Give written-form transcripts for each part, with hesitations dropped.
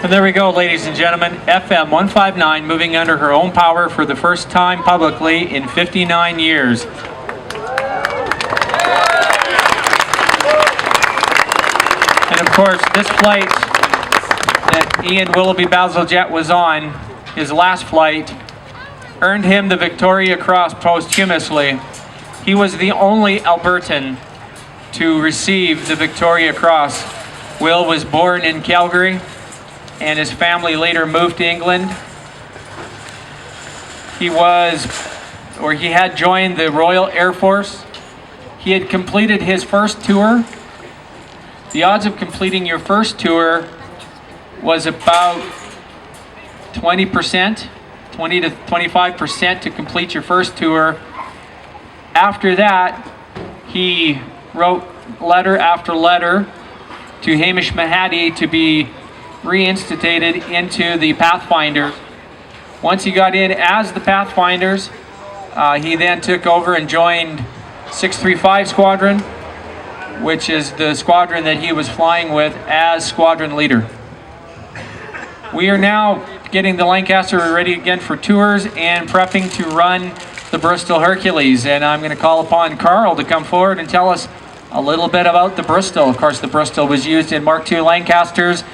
And there we go, ladies and gentlemen. FM 159 moving under her own power for the first time publicly in 59 years. And of course, this flight that Ian Willoughby Bazalgette was on, his last flight, earned him the Victoria Cross posthumously. He was the only Albertan to receive the Victoria Cross. Will was born in Calgary, and his family later moved to England. He had joined the Royal Air Force. He had completed his first tour. The odds of completing your first tour was about 20%, 20 to 25% to complete your first tour. After that, he wrote letter after letter to Hamish Mahadi to be reinstated into the Pathfinders. Once he got in as the Pathfinders, he then took over and joined 635 Squadron, which is the squadron that he was flying with as squadron leader. We are now getting the Lancaster ready again for tours and prepping to run the Bristol Hercules. And I'm going to call upon Carl to come forward and tell us a little bit about the Bristol. Of course, the Bristol was used in Mark II Lancasters,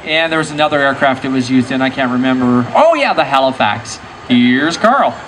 and there was another aircraft it was used in, I can't remember. Oh yeah, the Halifax. Here's Carl.